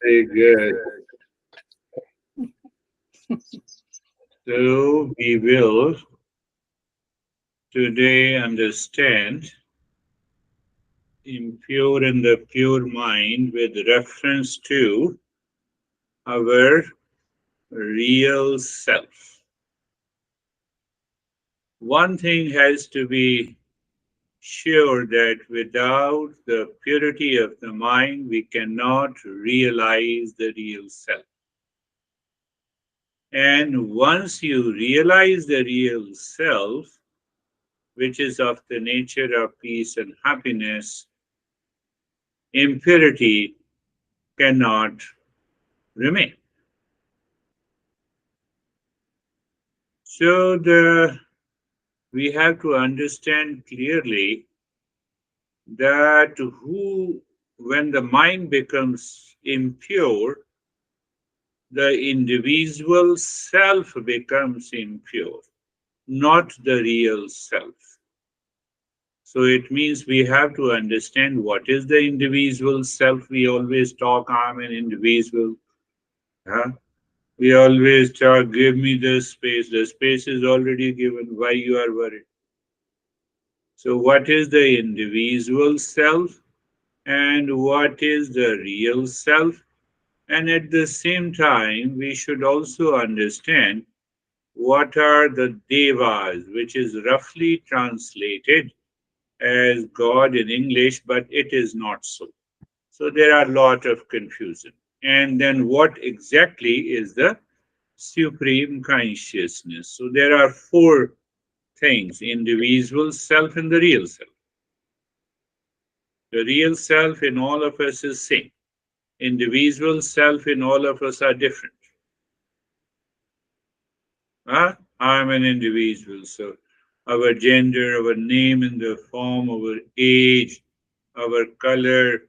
Very good. So we will today understand impure and the pure mind with reference to our real self. One thing has to be sure that without the purity of the mind, we cannot realize the real self. And once you realize the real self, which is of the nature of peace and happiness, impurity cannot remain. So we have to understand clearly that when the mind becomes impure, the individual self becomes impure, not the real self. So it means we have to understand what is the individual self. We always talk, I'm an individual. Huh? We always talk, give me the space. The space is already given. Why you are worried? So what is the individual self and what is the real self? And at the same time, we should also understand what are the devas, which is roughly translated as God in English, but it is not so. So there are a lot of confusion. And then what exactly is the supreme consciousness? So there are four things: individual self and the real self. The real self in all of us is same. Individual self in all of us are different. I'm an individual, so our gender, our name in the form, our age, our color,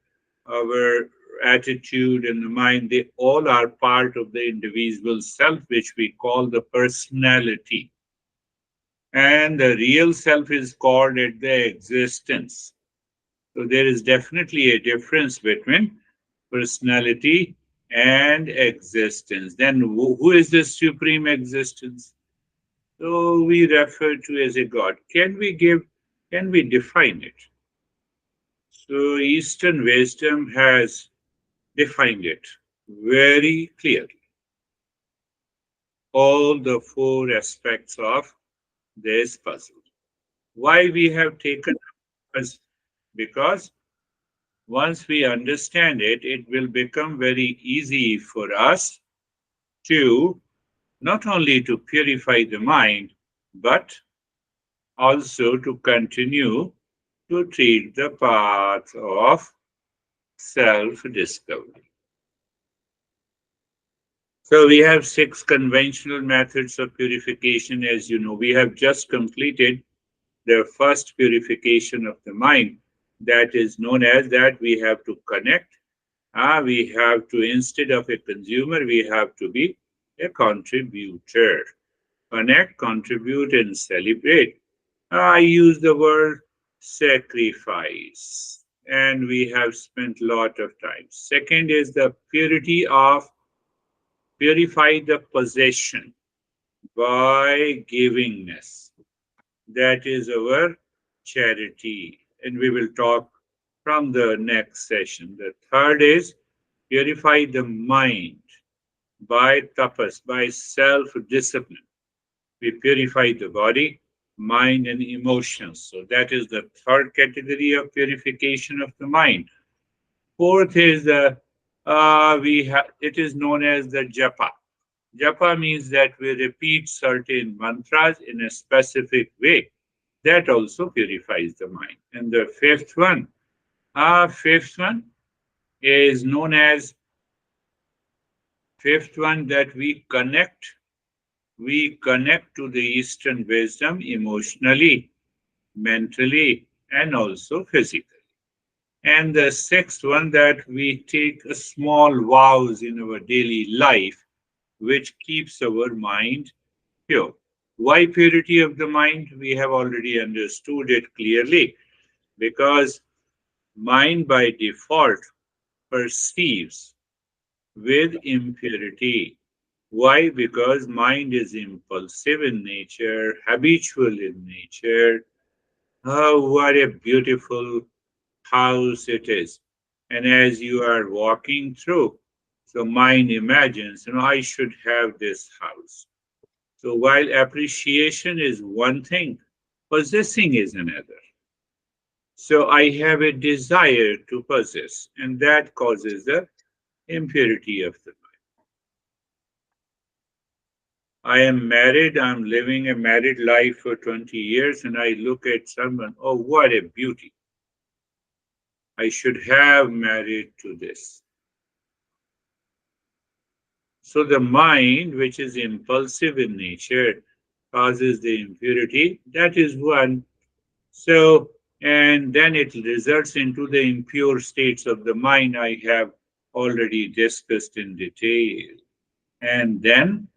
our attitude and the mind, they all are part of the individual self, which we call the personality. And the real self is called at the existence. So there is definitely a difference between personality and existence. Then who is the supreme existence? So we refer to as a God. Can we define it? So Eastern wisdom has defined it very clearly. All the four aspects of this puzzle. Why we have taken us? Because once we understand it, it will become very easy for us to not only to purify the mind, but also to continue to treat the path of self-discovery. So we have six conventional methods of purification. As you know, we have just completed the first purification of the mind. That is known as that we have to connect. We have to, instead of a consumer, we have to be a contributor. Connect, contribute, and celebrate. I use the word sacrifice, and we have spent a lot of time. Second is the purify the possession by givingness. That is our charity, and we will talk from the next session. The third is purify the mind by tapas, by self discipline. We purify the body, mind, and emotions. So that is the third category of purification of the mind. Fourth is the it is known as the japa. Japa means that we repeat certain mantras in a specific way. That also purifies the mind. And the fifth one is known as fifth one that we connect to the Eastern wisdom emotionally, mentally, and also physically. And the sixth one that we take a small vows in our daily life, which keeps our mind pure. Why purity of the mind? We have already understood it clearly because mind by default perceives with impurity. Why? Because mind is impulsive in nature, habitual in nature. Oh, what a beautiful house it is. And as you are walking through, so mind imagines, I should have this house. So while appreciation is one thing, possessing is another. So I have a desire to possess, and that causes the impurity of the mind. I am married, I'm living a married life for 20 years, and I look at someone, oh, what a beauty. I should have married to this. So the mind, which is impulsive in nature, causes the impurity. That is one. So, and then it results into the impure states of the mind I have already discussed in detail. And then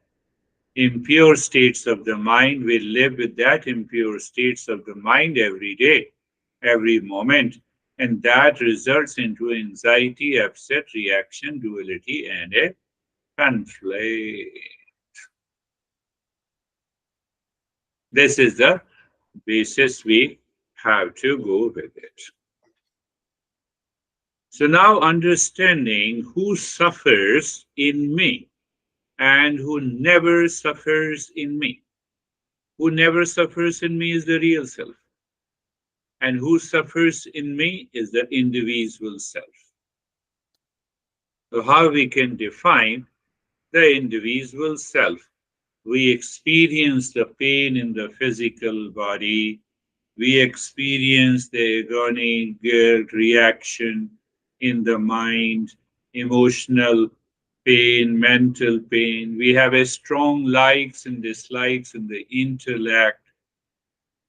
impure states of the mind, we live with that impure states of the mind every day, every moment. And that results into anxiety, upset, reaction, duality, and a conflict. This is the basis we have to go with it. So now understanding who suffers in me and who never suffers in me. Who never suffers in me is the real self. And who suffers in me is the individual self. So how we can define the individual self? We experience the pain in the physical body. We experience the agony, guilt, reaction in the mind, emotional pain, mental pain. We have a strong likes and dislikes in the intellect.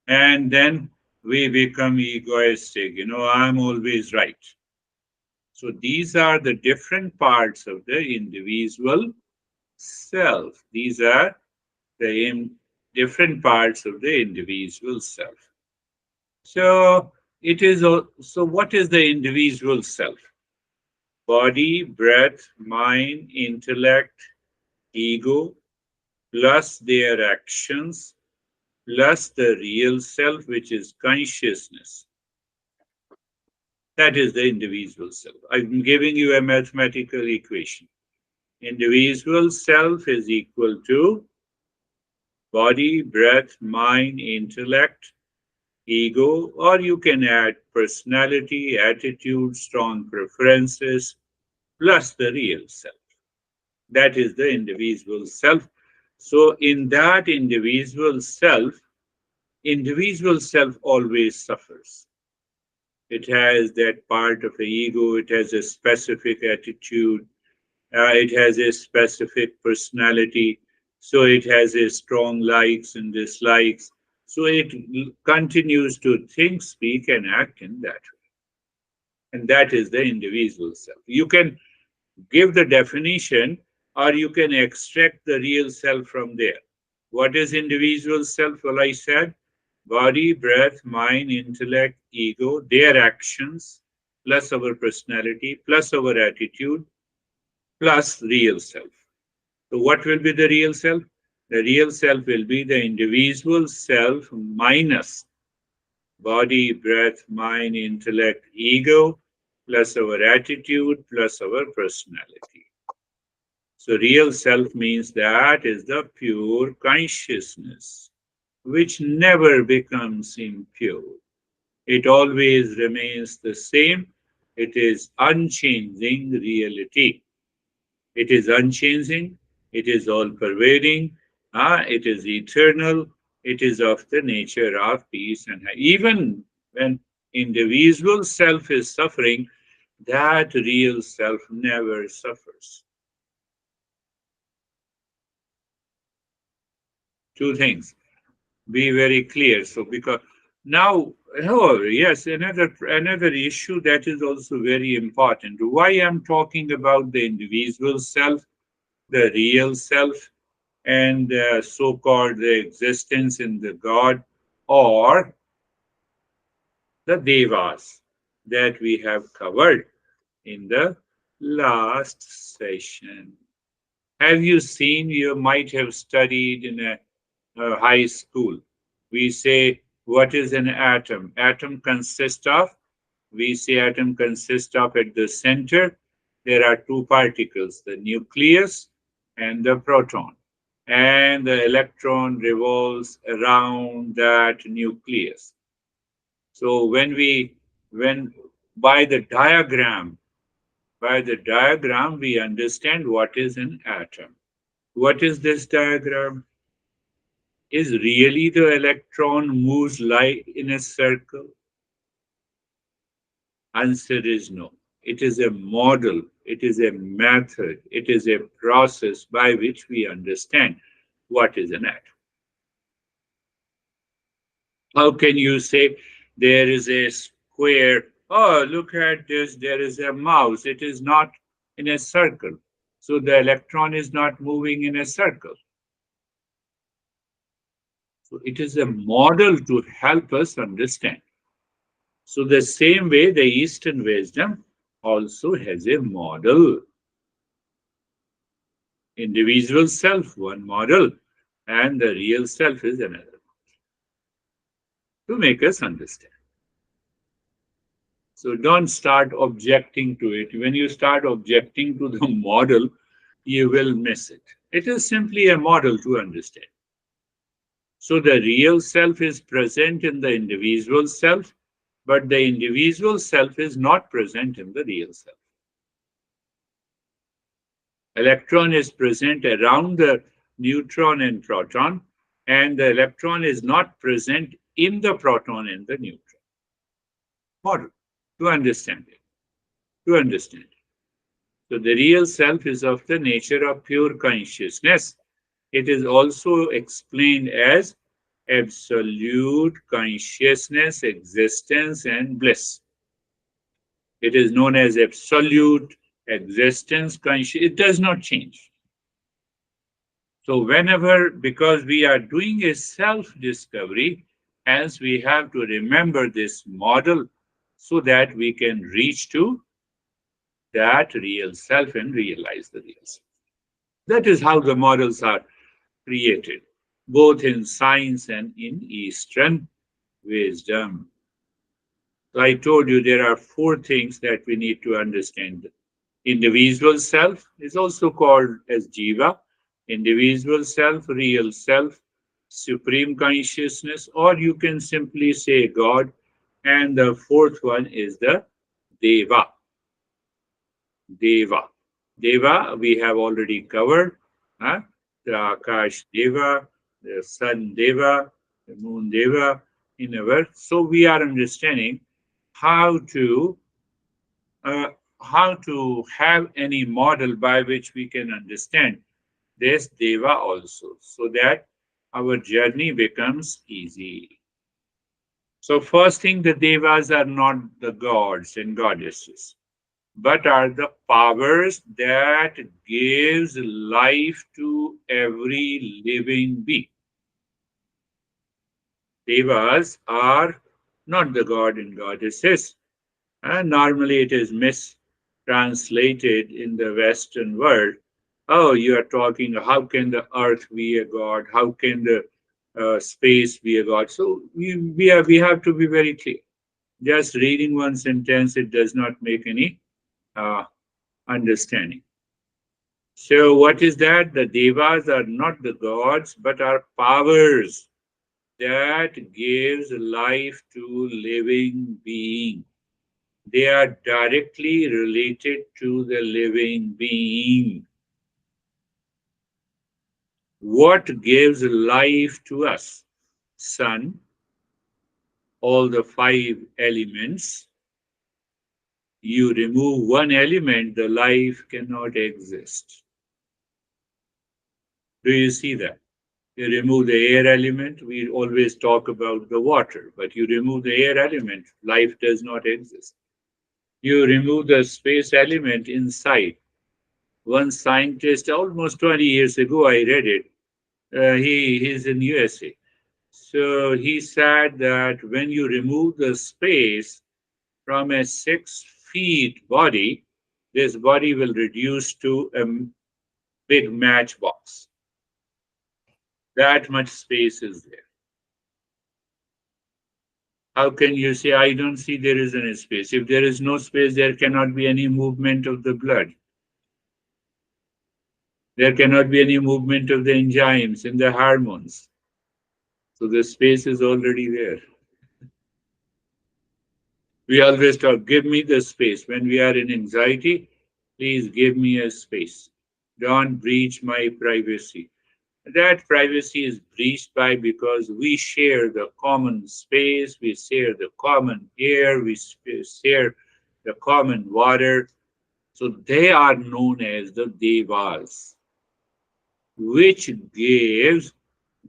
And then we become egoistic. I'm always right. So these are the different parts of the individual self. These are the different parts of the individual self. So so what is the individual self? Body, breath, mind, intellect, ego, plus their actions, plus the real self, which is consciousness. That is the individual self. I'm giving you a mathematical equation. Individual self is equal to body, breath, mind, intellect, ego, or you can add personality, attitude, strong preferences, plus the real self. That is the individual self. So, in that individual self always suffers. It has that part of the ego, it has a specific attitude, it has a specific personality, so it has a strong likes and dislikes. So it continues to think, speak, and act in that way. And that is the individual self. You can give the definition or you can extract the real self from there. What is individual self? Well, I said body, breath, mind, intellect, ego, their actions, plus our personality, plus our attitude, plus real self. So, what will be the real self? The real self will be the individual self minus body, breath, mind, intellect, ego, plus our attitude, plus our personality. So, real self means that is the pure consciousness, which never becomes impure. It always remains the same. It is unchanging reality. It is unchanging. It is all pervading. It is eternal. It is of the nature of peace. And even when individual self is suffering, that real self never suffers. Two things. Be very clear. So because now, however, yes, another issue that is also very important. Why I'm talking about the individual self, the real self, and so-called the existence in the God or the devas that we have covered in the last session. Have you seen, you might have studied in a high school. We say, what is an atom? Atom consists of, we say atom consists of at the center, there are two particles, the nucleus and the proton. And the electron revolves around that nucleus. So when by the diagram, we understand what is an atom. What is this diagram? Is really the electron moves like in a circle? Answer is no. It is a model, it is a method, it is a process by which we understand what is an atom. How can you say there is a square? Oh, look at this, there is a mouse. It is not in a circle. So the electron is not moving in a circle. So it is a model to help us understand. So the same way the Eastern wisdom also has a model. Individual self, one model, and the real self is another, to make us understand. So don't start objecting to it. When you start objecting to the model, you will miss it. It is simply a model to understand. So the real self is present in the individual self, but the individual self is not present in the real self. Electron is present around the neutron and proton, and the electron is not present in the proton and the neutron. Model to understand it. To understand it. So the real self is of the nature of pure consciousness. It is also explained as absolute consciousness, existence, and bliss. It is known as absolute existence, consciousness. It does not change. So whenever, because we are doing a self-discovery, hence we have to remember this model so that we can reach to that real self and realize the real self. That is how the models are created, both in science and in Eastern wisdom. So I told you there are four things that we need to understand. Individual self is also called as Jiva, individual self, real self, supreme consciousness, or you can simply say God. And the fourth one is the Deva. Deva. Deva, we have already covered. Huh? The Akash Deva, the Sun Deva, the Moon Deva in our. So we are understanding how to uh, have any model by which we can understand this Deva also, so that our journey becomes easy. So first thing, the Devas are not the gods and goddesses, but are the powers that gives life to every living being. Devas are not the god and goddesses, and normally it is mistranslated in the Western world. Oh, you are talking, how can the earth be a god? How can the space be a god? So we have to be very clear. Just reading one sentence, it does not make any uh, understanding. So what is that? The devas are not the gods, but are powers that gives life to living being. They are directly related to the living being. What gives life to us? Sun, all the five elements. You remove one element, the life cannot exist. Do you see that? You remove the air element, we always talk about the water, but you remove the air element, life does not exist. You remove the space element inside. One scientist, almost 20 years ago, I read it. He's in USA. So he said that when you remove the space from a 6 feet body, this body will reduce to a big matchbox. That much space is there. How can you say, I don't see there is any space? If there is no space, there cannot be any movement of the blood. There cannot be any movement of the enzymes and the hormones. So the space is already there. We always talk, give me the space. When we are in anxiety, please give me a space. Don't breach my privacy. That privacy is breached by because we share the common space, we share the common air, we share the common water. So they are known as the devas, which gives,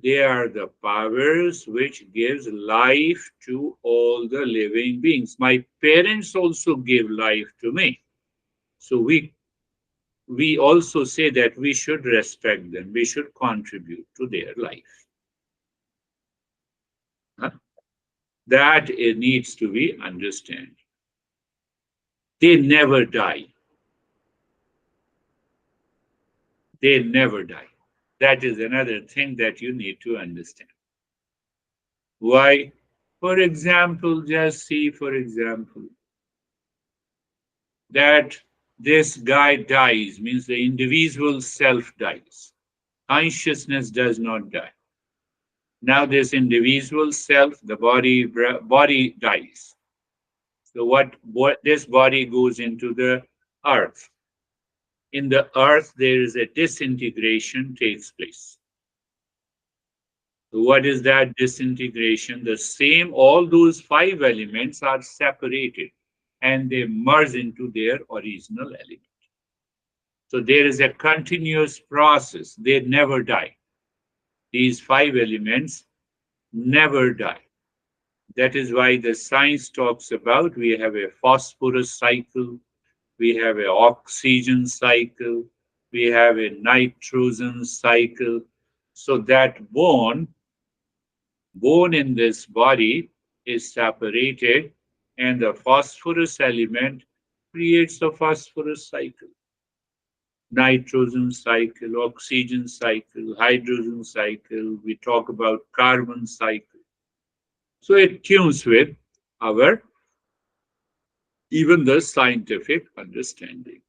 they are the powers which gives life to all the living beings. My parents also gave life to me. So we also say that we should respect them, we should contribute to their life. Huh? That it needs to be understood. They never die. They never die. That is another thing that you need to understand. Why? For example, just see, for example, that this guy dies, means the individual self dies. Consciousness does not die. Now this individual self, the body dies. So what this body goes into the earth. In the earth, there is a disintegration takes place. So what is that disintegration? The same, all those five elements are separated and they merge into their original element. So there is a continuous process. They never die. These five elements never die. That is why the science talks about we have a phosphorus cycle, we have an oxygen cycle, we have a nitrogen cycle. So that bone in this body is separated, and the phosphorus element creates a phosphorus cycle. Nitrogen cycle, oxygen cycle, hydrogen cycle, we talk about carbon cycle. So it tunes with our even the scientific understanding.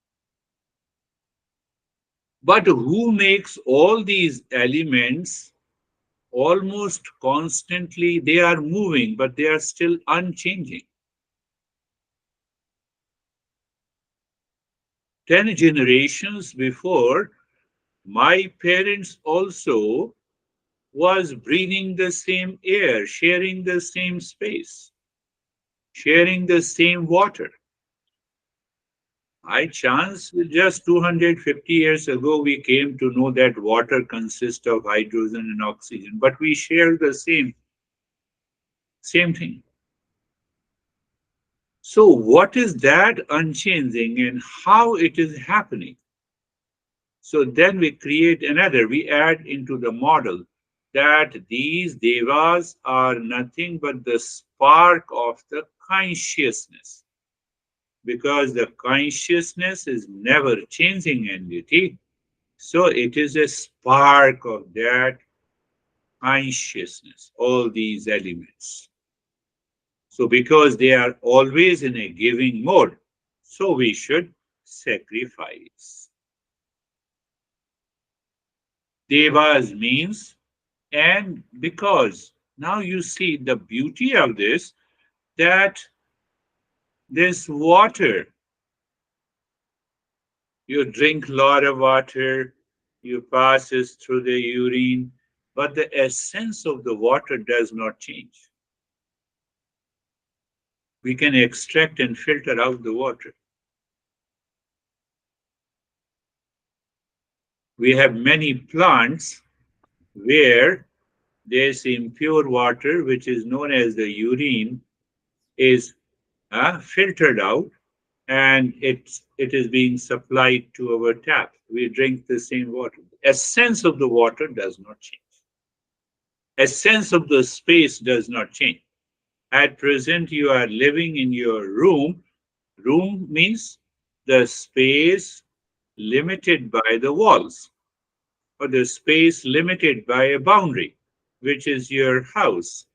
But who makes all these elements almost constantly? They are moving, but they are still unchanging. 10 generations before, my parents also was breathing the same air, sharing the same space, sharing the same water. By chance, just 250 years ago, we came to know that water consists of hydrogen and oxygen, but we share the same thing. So, what is that unchanging and how it is happening? So then we create another, we add into the model that these devas are nothing but the spark of the consciousness, because the consciousness is never changing entity. So it is a spark of that consciousness, all these elements. So because they are always in a giving mode, so we should sacrifice. Devas means, and because now you see the beauty of this, that this water, you drink a lot of water, you passes through the urine, but the essence of the water does not change. We can extract and filter out the water. We have many plants where there's impure water, which is known as the urine, is filtered out, and it is being supplied to our tap. We drink the same water. Essence of the water does not change. Essence of the space does not change. At present, you are living in your room. Room means the space limited by the walls, or the space limited by a boundary, which is your house.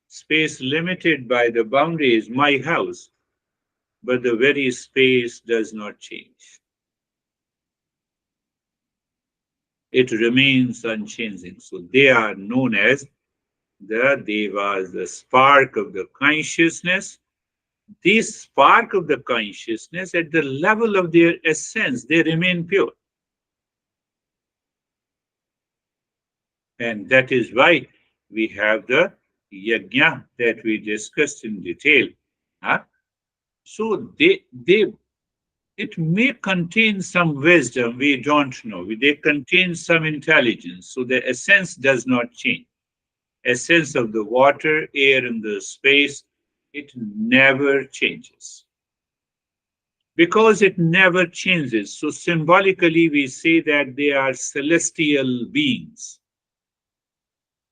Space limited by the boundary is my house, but the very space does not change. It remains unchanging. So they are known as the devas, the spark of the consciousness. This spark of the consciousness, at the level of their essence, they remain pure. And that is why we have the yajna that we discussed in detail. Huh? So it may contain some wisdom, we don't know. They contain some intelligence. So the essence does not change. Essence of the water, air, and the space, it never changes. Because it never changes. So symbolically, we say that they are celestial beings.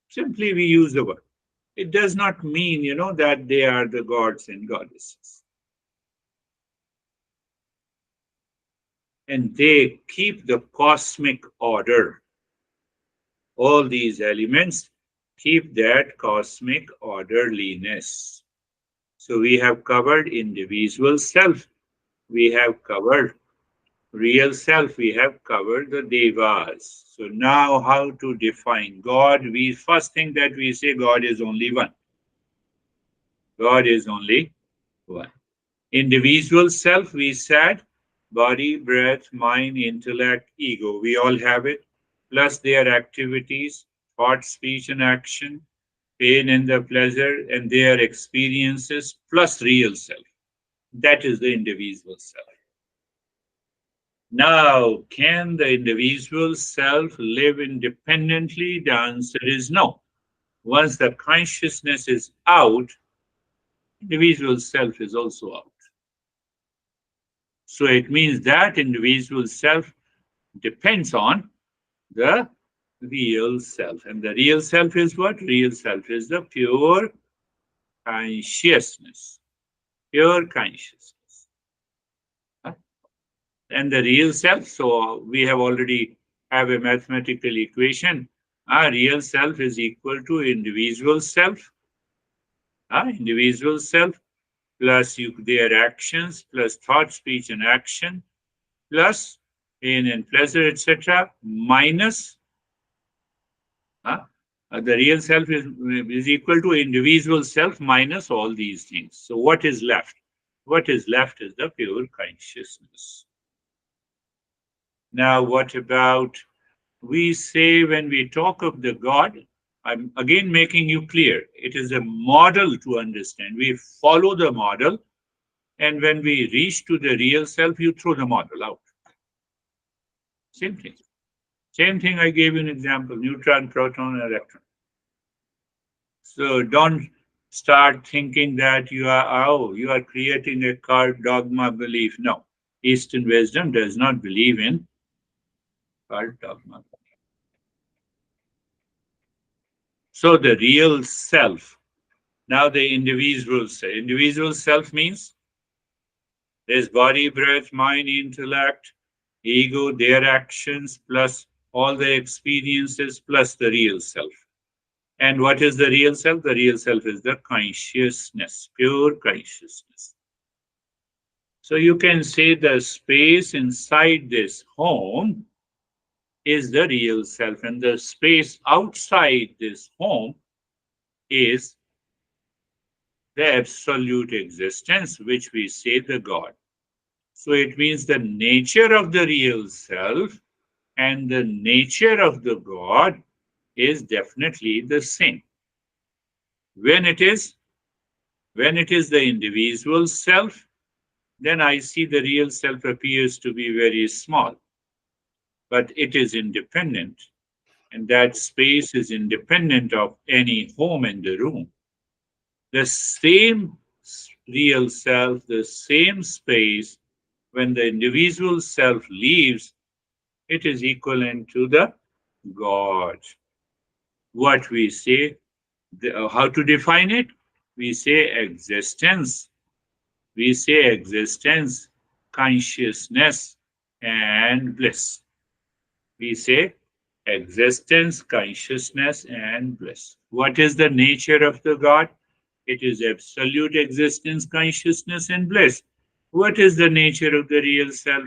Simply we use the word. It does not mean, that they are the gods and goddesses. And they keep the cosmic order. All these elements keep that cosmic orderliness. So we have covered individual self. We have covered real self. We have covered the devas. So now how to define God? We first think that we say God is only one. God is only one. Individual self, we said, body, breath, mind, intellect, ego. We all have it, plus their activities, thought, speech, and action, pain and the pleasure, and their experiences, plus real self. That is the individual self. Now, can the individual self live independently? The answer is no. Once the consciousness is out, individual self is also out. So it means that individual self depends on the real self. And the real self is what? Real self is the pure consciousness. Pure consciousness. And the real self, so we have already have a mathematical equation. Real self is equal to individual self. Individual self plus their actions plus thought, speech, and action plus pain and pleasure, etc., minus the real self is equal to individual self minus all these things. So what is left? What is left is the pure consciousness. Now, what about, we say when we talk of the God, I'm again making you clear, it is a model to understand. We follow the model, and when we reach to the real self, you throw the model out. Same thing. Same thing I gave you an example, neutron, proton, electron. So don't start thinking that you are creating a cult dogma belief. No. Eastern wisdom does not believe in cult dogma. So the real self. Now the individual self. Individual self means there's body, breath, mind, intellect, ego, their actions, plus all the experiences, plus the real self. And what is the real self? The real self is the consciousness, pure consciousness. So you can say the space inside this home is the real self, and the space outside this home is the absolute existence, which we say the God. So it means the nature of the real self and the nature of the God is definitely the same. When it is the individual self, then I see the real self appears to be very small, but it is independent, and that space is independent of any home in the room. The same real self, the same space, when the individual self leaves, it is equivalent to the God. What we say, how to define it? We say existence. We say existence consciousness, and bliss. We say existence, consciousness, and bliss. What is the nature of the God? It is absolute existence, consciousness, and bliss. What is the nature of the real self?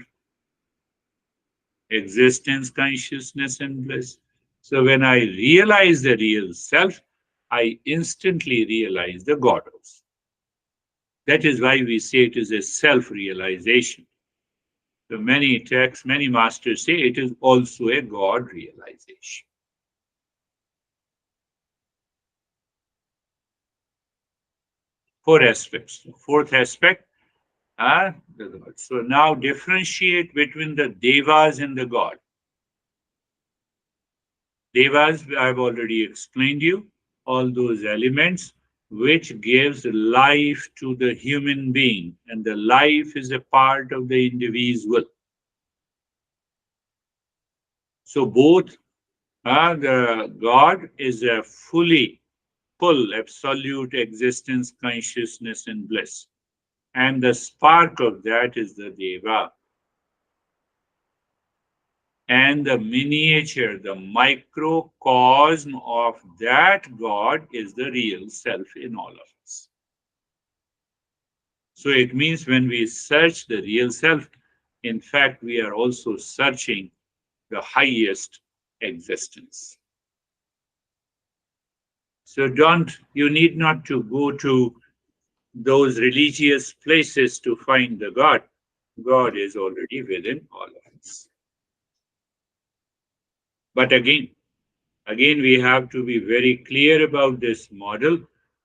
Existence, consciousness, and bliss. So when I realize the real self, I instantly realize the God also. That is why we say it is a self realization. So many texts, many masters say it is also a God realization. Four aspects. Fourth aspect are the God. So now differentiate between the devas and the God. Devas, I've already explained you, all those elements which gives life to the human being, and the life is a part of the individual. So both the God is a full, absolute existence, consciousness, and bliss. And the spark of that is the Deva. And the miniature, the microcosm of that God is the real self in all of us. So it means when we search the real self, in fact, we are also searching the highest existence. So you need not to go to those religious places to find the God. God is already within all of us. But again, we have to be very clear about this model.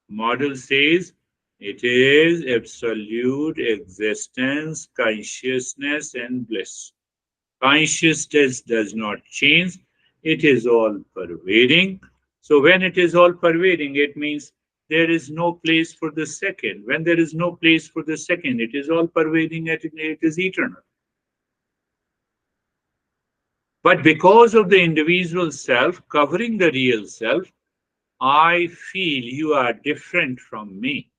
Model says it is absolute existence, consciousness, and bliss. Consciousness does not change. It is all pervading. So when it is all pervading, it means there is no place for the second. When there is no place for the second, it is all pervading and it is eternal. But because of the individual self covering the real self, I feel you are different from me.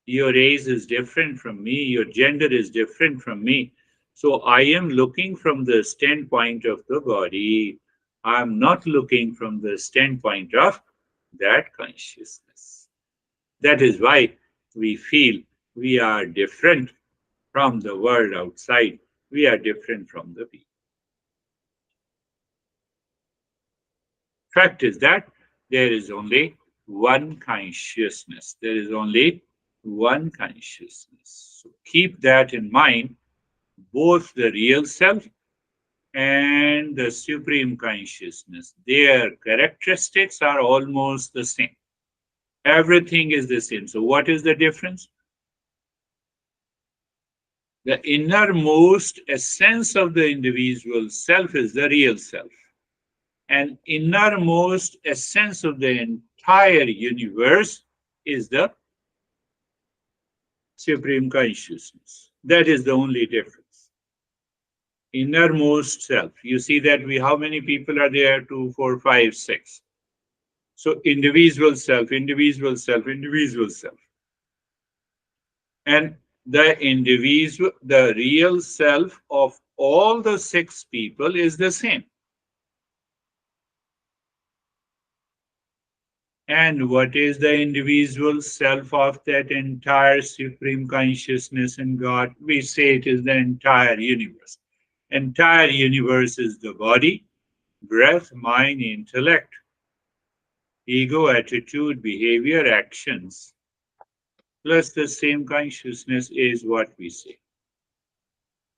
Your race is different from me. Your gender is different from me. So I am looking from the standpoint of the body. I'm not looking from the standpoint of that consciousness. That is why we feel we are different from the world outside. We are different from the people. Fact is that there is only one consciousness. There is only one consciousness. So keep that in mind. Both the real self and the supreme consciousness, their characteristics are almost the same. Everything is the same. So, what is the difference? The innermost essence of the individual self is the real self. And innermost essence of the entire universe is the supreme consciousness. That is the only difference. Innermost self. You see that how many people are there? 2, 4, 5, 6. So individual self, individual self, individual self. And the real self of all the 6 people is the same. And what is the individual self of that entire supreme consciousness in God? We say it is the entire universe. Entire universe is the body, breath, mind, intellect, ego, attitude, behavior, actions. Plus the same consciousness is what we say.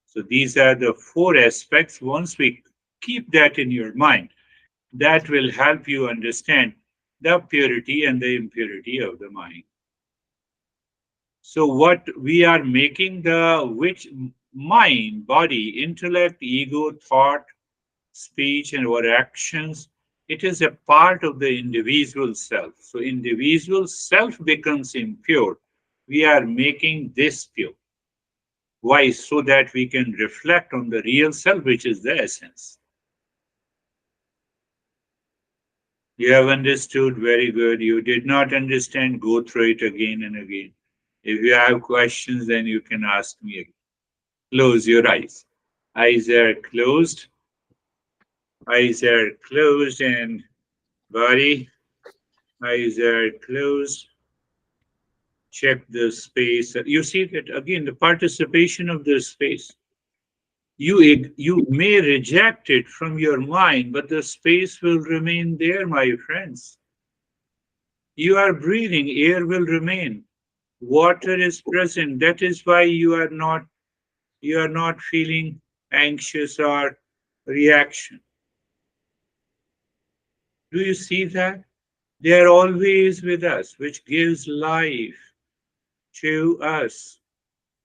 So these are the 4 aspects. Once we keep that in your mind, that will help you understand the purity and the impurity of the mind. So what we are making which mind, body, intellect, ego, thought, speech, and our actions, it is a part of the individual self. So individual self becomes impure. We are making this pure. Why? So that we can reflect on the real self, which is the essence. You have understood very good. You did not understand, go through it again and again. If you have questions, then you can ask me again. Close your eyes. Eyes are closed. Eyes are closed and body. Eyes are closed. Check the space. You see that again, the participation of the space. You may reject it from your mind, but the space will remain there, my friends. You are breathing, air will remain. Water is present. That is why you are not feeling anxious or reaction. Do you see that? They are always with us, which gives life to us.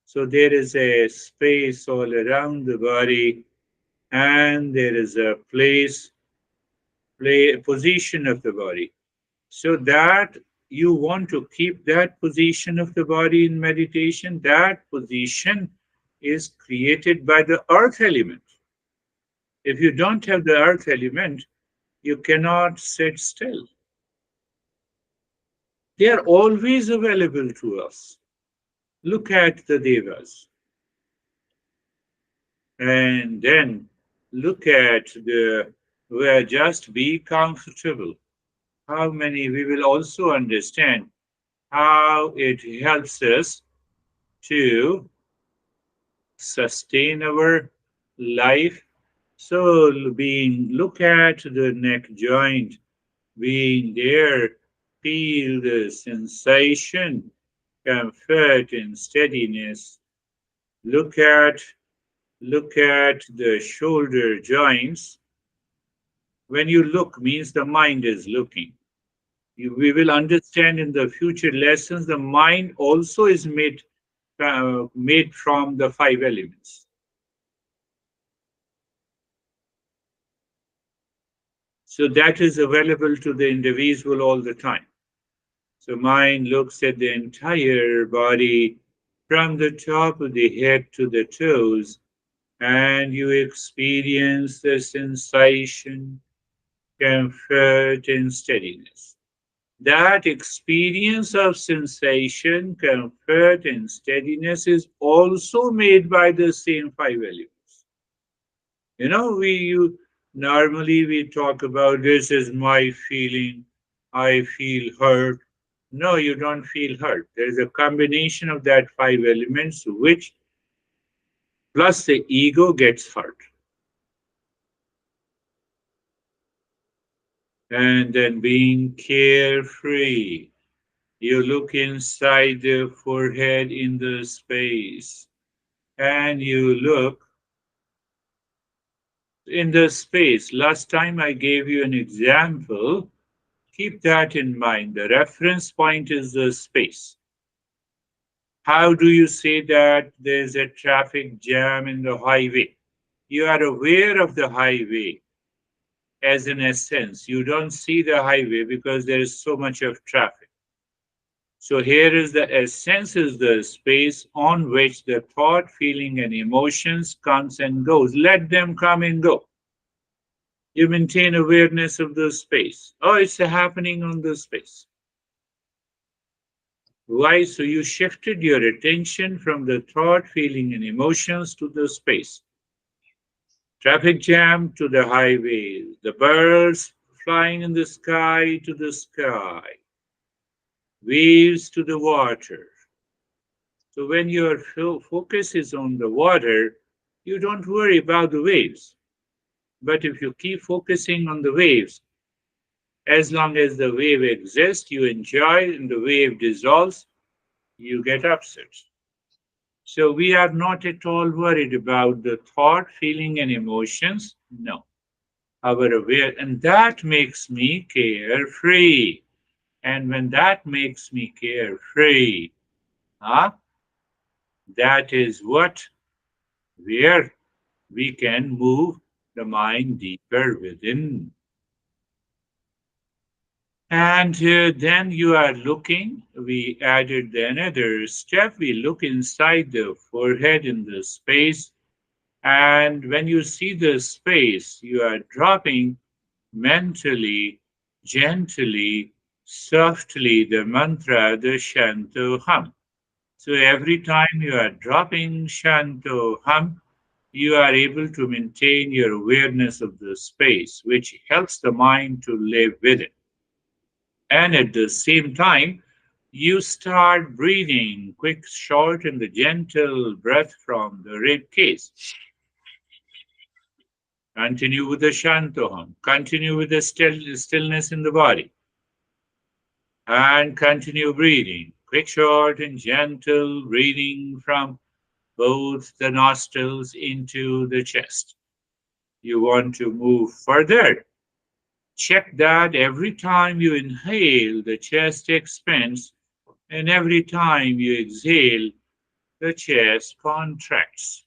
So there is a space all around the body, and there is a position of the body. So that you want to keep that position of the body in meditation, that position is created by the earth element. If you don't have the earth element, you cannot sit still. They are always available to us. Look at the devas and then look at the where just be comfortable. How many we will also understand how it helps us to sustain our life. So being look at the neck joint, being there, feel the sensation, comfort and steadiness. Look at the shoulder joints. When you look means the mind is looking. We will understand in the future lessons the mind also is made from the five elements. So that is available to the individual all the time. So mind looks at the entire body from the top of the head to the toes, and you experience the sensation, comfort, and steadiness. That experience of sensation, comfort, and steadiness is also made by the same five elements. Normally we talk about this is my feeling, I feel hurt. No, you don't feel hurt. There is a combination of that five elements, which plus the ego gets hurt. And then being carefree, you look inside the forehead in the space, and you look in the space. Last time I gave you an example. Keep that in mind. The reference point is the space. How do you say that there's a traffic jam in the highway? You are aware of the highway as an essence. You don't see the highway because there is so much of traffic. So here is the essence is the space on which the thought, feeling, and emotions comes and goes. Let them come and go. You maintain awareness of the space. Oh, it's happening on the space. Why? So you shifted your attention from the thought, feeling, and emotions to the space. Traffic jam to the highway, the birds flying in the sky to the sky, waves to the water. So when your focus is on the water, you don't worry about the waves. But if you keep focusing on the waves, as long as the wave exists, you enjoy, and the wave dissolves, you get upset. So we are not at all worried about the thought, feeling, and emotions. No. Our aware, and that makes me carefree. And when that makes me carefree, huh, that is what where we can move the mind deeper within. And then you are looking, we added another step. We look inside the forehead in the space. And when you see the space, you are dropping mentally, gently, softly the mantra, the Shanto hum. So every time you are dropping Shanto hum, you are able to maintain your awareness of the space, which helps the mind to live with it. And at the same time, you start breathing quick, short, and the gentle breath from the rib cage. Continue with the Shantoham. Continue with the stillness in the body. And continue breathing. Quick, short, and gentle breathing from both the nostrils into the chest. You want to move further. Check that every time you inhale, the chest expands, and every time you exhale, the chest contracts.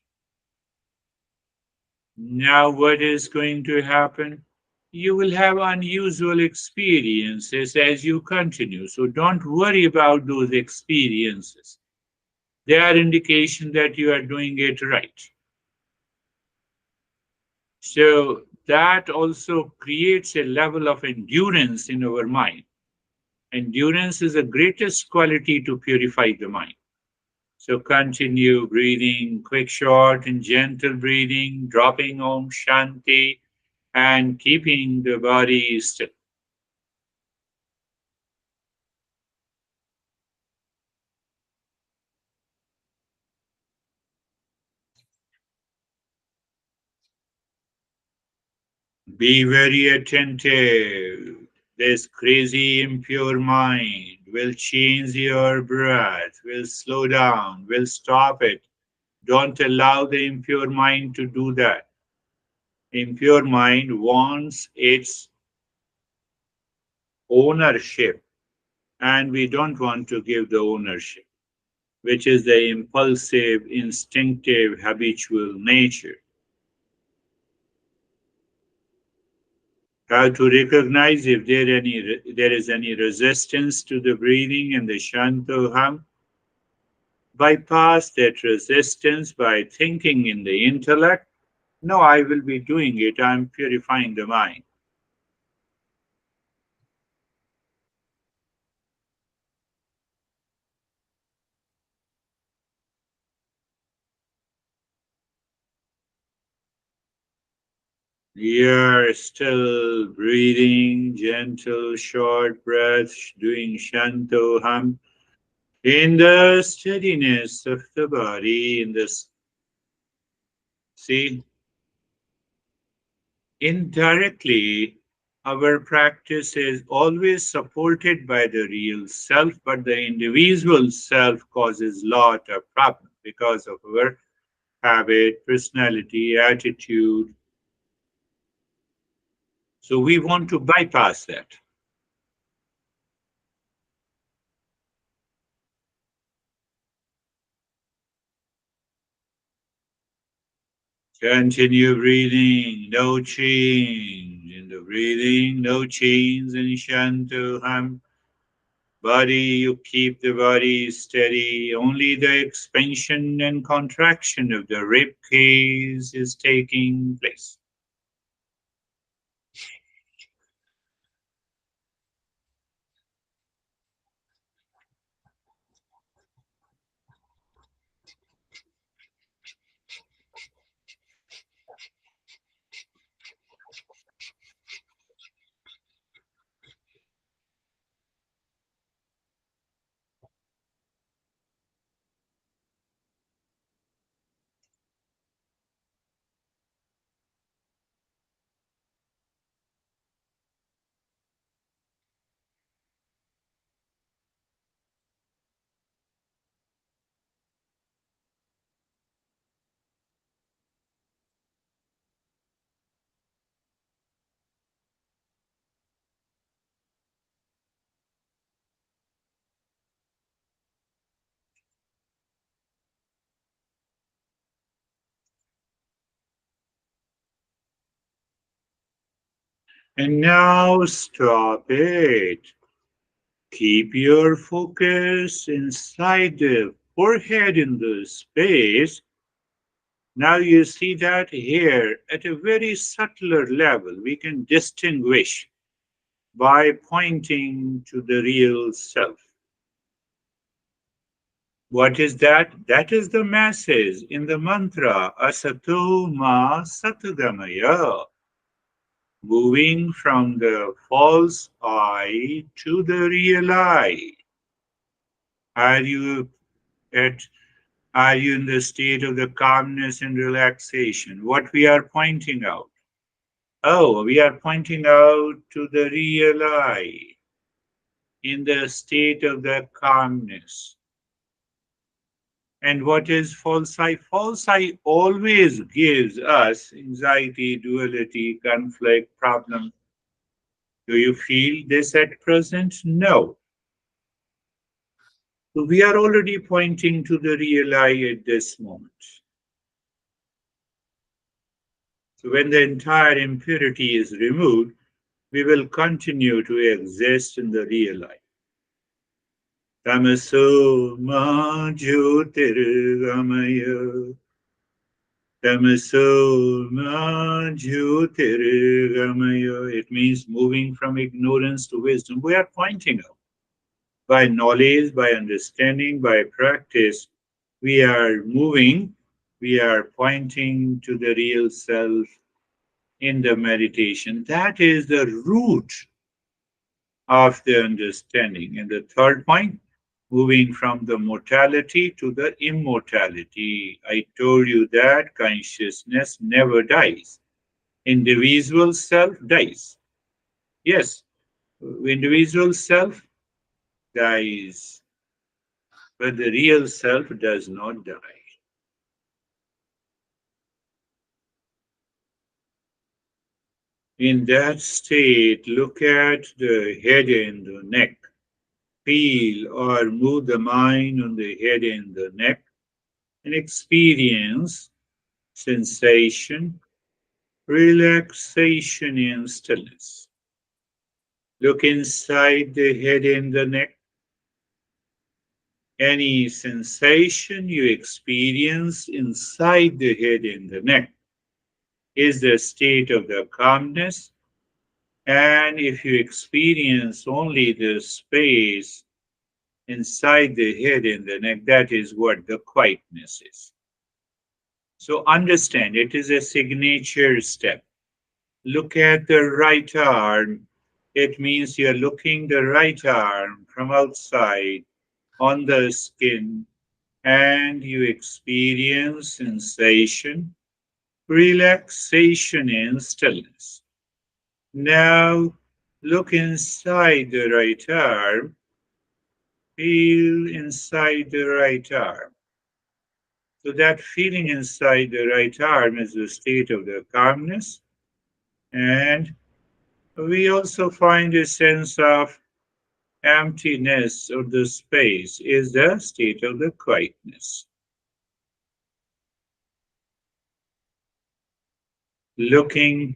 Now, what is going to happen? You will have unusual experiences as you continue. So, don't worry about those experiences. They are indication that you are doing it right. So, that also creates a level of endurance in our mind. Endurance is the greatest quality to purify the mind. So continue breathing, quick, short, and gentle breathing, dropping Om Shanti and keeping the body still. Be very attentive. This crazy, impure mind will change your breath, will slow down, will stop it. Don't allow the impure mind to do that. Impure mind wants its ownership, and we don't want to give the ownership, which is the impulsive, instinctive, habitual nature. How to recognize if there is any resistance to the breathing and the Shantoham? Bypass that resistance by thinking in the intellect. No, I will be doing it. I'm purifying the mind. You're still breathing, gentle, short breaths, doing Shantoham in the steadiness of the body, in this. See, indirectly, our practice is always supported by the real self, but the individual self causes lot of problems because of our habit, personality, attitude. So we want to bypass that. Continue breathing, no change in the breathing, no change in Shantoham. Body, you keep the body steady. Only the expansion and contraction of the rib cage is taking place. And now stop it. Keep your focus inside the forehead in the space. Now you see that here at a very subtler level, we can distinguish by pointing to the real self. What is that? That is the message in the mantra Asato Ma Satgamaya, moving from the false I to the real I. Are you at Are you in the state of the calmness and relaxation? What we are pointing out? Oh, we are pointing out to the real I in the state of the calmness. And what is false I? False I always gives us anxiety, duality, conflict, problem. Do you feel this at present? No. So we are already pointing to the real I at this moment. So when the entire impurity is removed, we will continue to exist in the real life. Tamaso ma jyotirgamaya. Tamaso ma jyotirgamaya. It means moving from ignorance to wisdom. We are pointing out by knowledge, by understanding, by practice. We are moving, we are pointing to the real self in the meditation. That is the root of the understanding. And the third point, moving from the mortality to the immortality. I told you that consciousness never dies. Individual self dies. Yes, individual self dies, but the real self does not die. In that state, look at the head and the neck. Feel or move the mind on the head and the neck and experience sensation, relaxation, and stillness. Look inside the head and the neck. Any sensation you experience inside the head and the neck is the state of the calmness. And if you experience only the space inside the head and the neck, that is what the quietness is. So understand it is a signature step. Look at the right arm. It means you're looking the right arm from outside on the skin and you experience sensation, relaxation, and stillness. Now look inside the right arm. Feel inside the right arm. So that feeling inside the right arm is the state of the calmness. And we also find a sense of emptiness or the space is the state of the quietness. Looking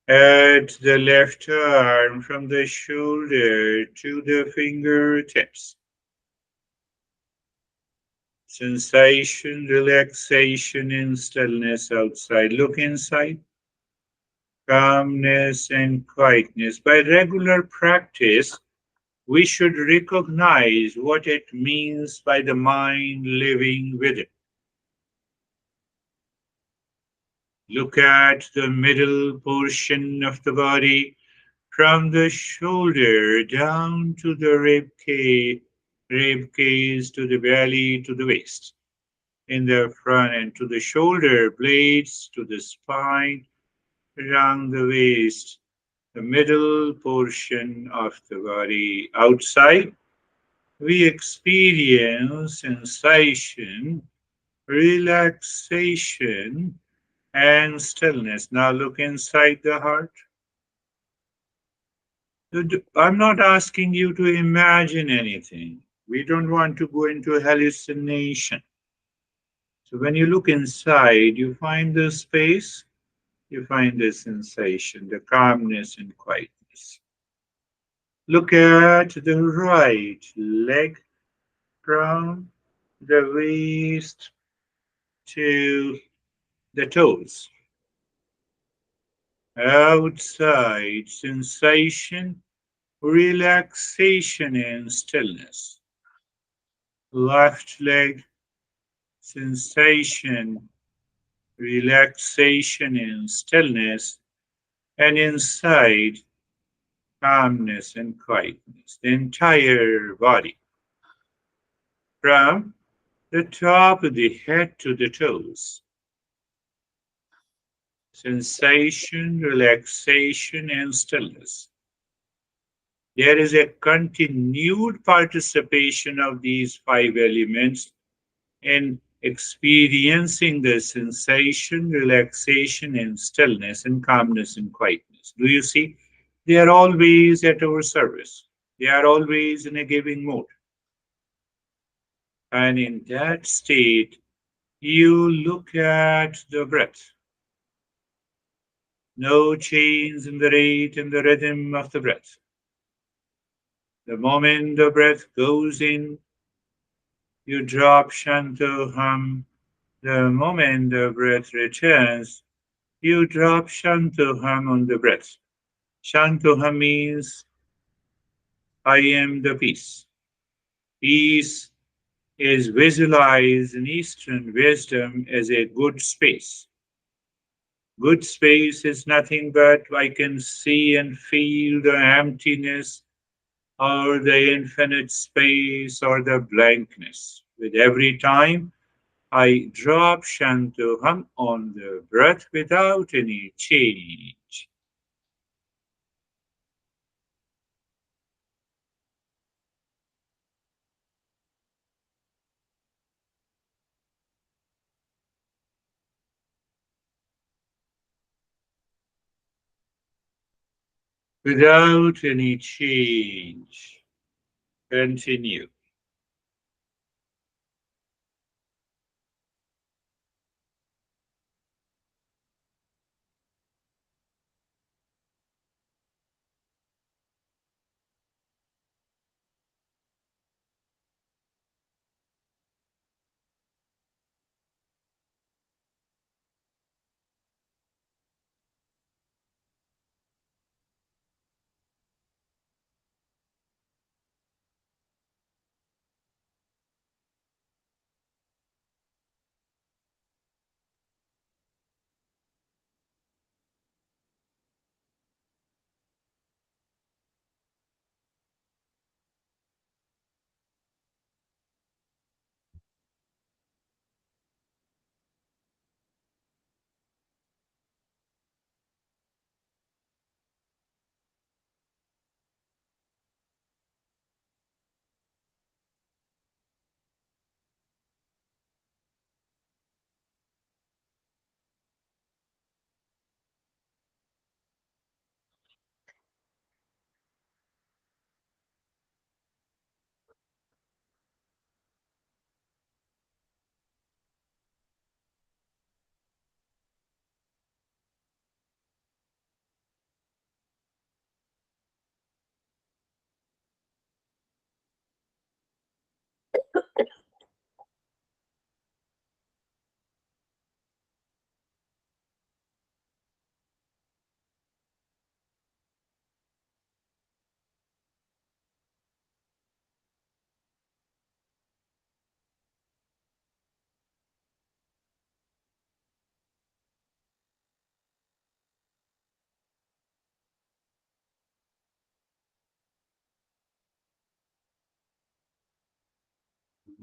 at the left arm from the shoulder to the fingertips. Sensation, relaxation, and stillness outside. Look inside. Calmness and quietness. By regular practice, we should recognize what it means by the mind living with it. Look at the middle portion of the body from the shoulder down to the rib cage to the belly to the waist. In the front and to the shoulder blades to the spine around the waist, the middle portion of the body outside. We experience sensation, relaxation, and stillness. Now look inside the heart. I'm not asking you to imagine anything. We don't want to go into hallucination. So when you look inside, you find the space, you find the sensation, the calmness and quietness. Look at the right leg from the waist to the toes. Outside sensation, relaxation and stillness. left leg, sensation, relaxation and stillness, and inside, calmness and quietness. The entire body, from the top of the head to the toes. Sensation, relaxation, and stillness. There is a continued participation of these five elements in experiencing the sensation, relaxation, and stillness, and calmness and quietness. Do you see? They are always at our service. They are always in a giving mode. And in that state, you look at the breath. No change in the rate and the rhythm of the breath. The moment the breath goes in, you drop Shantoham. The moment the breath returns, you drop Shantoham on the breath. Shantoham means I am the peace. Peace is visualized in Eastern wisdom as a good space. Good space is nothing but I can see and feel the emptiness or the infinite space or the blankness. With every time I drop Shantoham on the breath without any change. Without any change. Continue.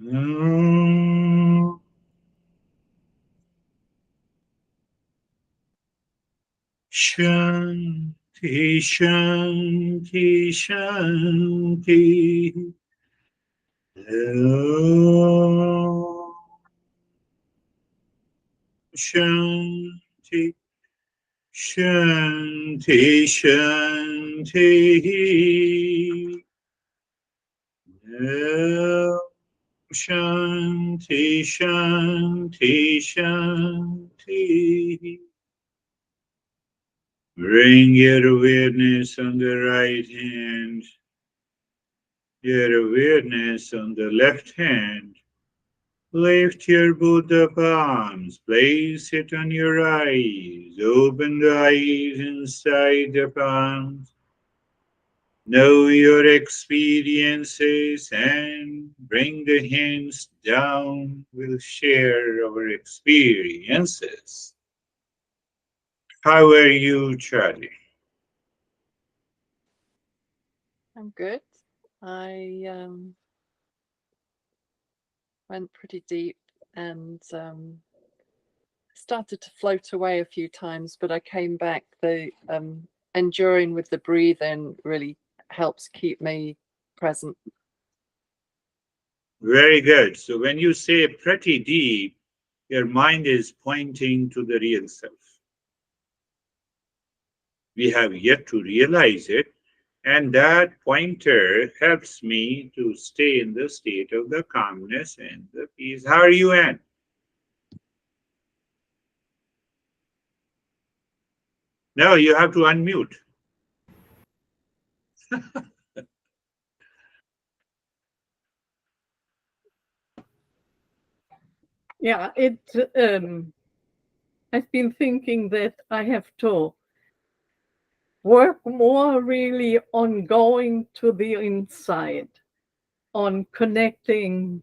Mm. Shanti, Shanti, Shanti. Om. Shanti, Shanti, Shanti. Om. Shanti, Shanti, Shanti. Bring your awareness on the right hand, your awareness on the left hand. Lift your Buddha palms, place it on your eyes, open the eyes inside the palms. Know your experiences and bring the hands down. We'll share our experiences. How are you, Charlie? I'm good. I went pretty deep and started to float away a few times, but I came back. The enduring with the breathing really helps keep me present. Very good. So when you say pretty deep, your mind is pointing to the real self. We have yet to realize it, and that pointer helps me to stay in the state of the calmness and the peace. How are you, Anne? No, you have to unmute. Yeah, I've been thinking that I have to work more really on going to the inside, on connecting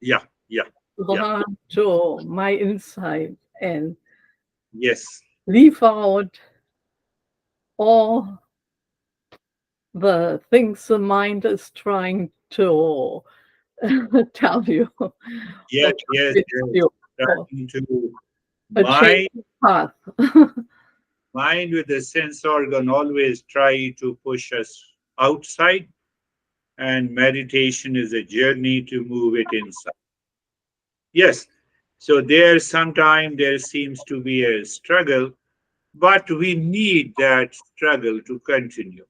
Yeah, yeah, the yeah. heart to my inside and Yes. leave out all the things the mind is trying to tell you Yes, or yes, convince yes. you for Trying to a change mind, of path. mind with the sense organ always try to push us outside, and meditation is a journey to move it inside. Yes. So there sometime there seems to be a struggle, but we need that struggle to continue.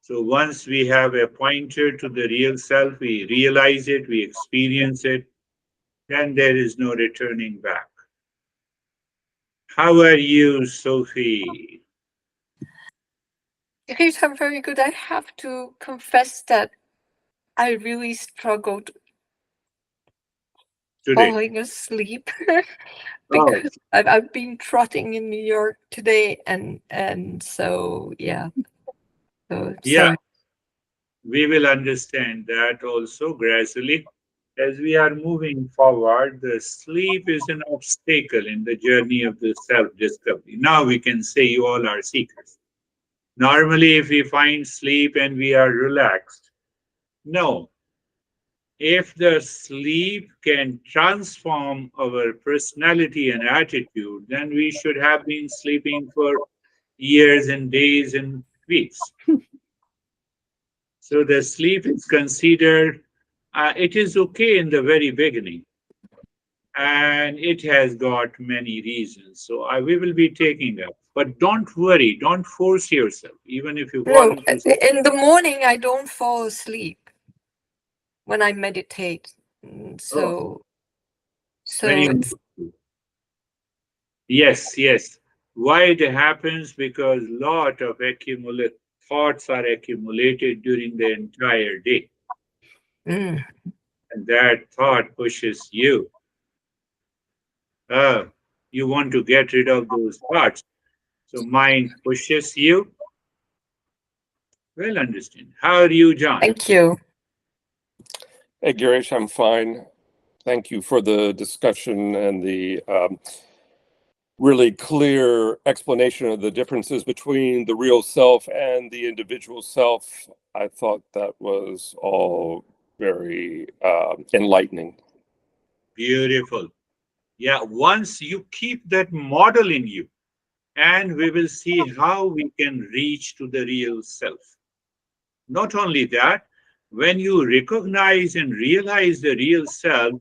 So once we have a pointer to the real self, we realize it, we experience it, then there is no returning back. How are you, Sophie, Girish, I'm very good. I have to confess that I really struggled today? falling asleep Oh, because I've been trotting in New York today, and so yeah. So yeah, sorry. we will understand that also gradually. As we are moving forward, the sleep is an obstacle in the journey of the self discovery. Now we can say you all are seekers. Normally, if we find sleep and we are relaxed, no. If the sleep can transform our personality and attitude, then we should have been sleeping for years and days and weeks. So the sleep is considered, it is okay in the very beginning, and it has got many reasons. So we will be taking up. But don't worry, don't force yourself, even if you fall No, into. in the morning I don't fall asleep when I meditate. Oh, So when so you. it's Yes, yes. Why it happens? Because lot of accumulate thoughts are accumulated during the entire day, mm, and that thought pushes you. Uh, you want to get rid of those thoughts, so mind pushes you. Well, understand. How are you, John? thank you. Hey, Girish, I'm fine. Thank you for the discussion and the really clear explanation of the differences between the real self and the individual self. I thought that was all very enlightening. Beautiful. Yeah, once you keep that model in you, and we will see how we can reach to the real self. Not only that, when you recognize and realize the real self,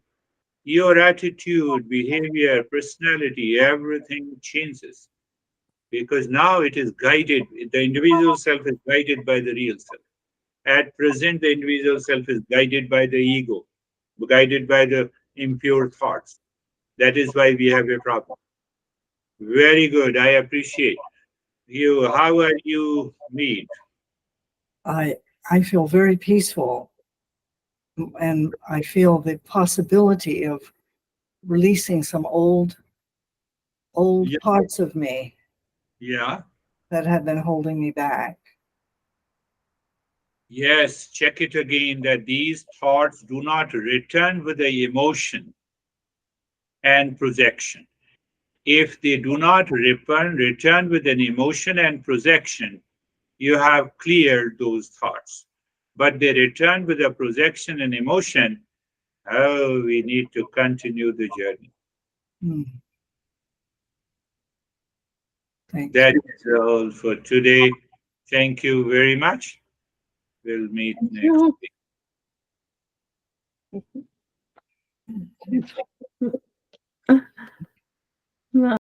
your attitude, behavior, personality, everything changes. Because now it is guided, the individual self is guided by the real self. At present, the individual self is guided by the ego, guided by the impure thoughts. That is why we have a problem. Very good. I appreciate you. How are you, Mead? I I feel very peaceful, and I feel the possibility of releasing some old Yeah. parts of me Yeah. that have been holding me back. Yes, check it again that these thoughts do not return with the emotion and projection. If they do not return with an emotion and projection, you have cleared those thoughts. But they return with a projection and emotion, oh, we need to continue the journey. Hmm. Thank That you. is all for today. Thank you very much. We'll meet next week. No.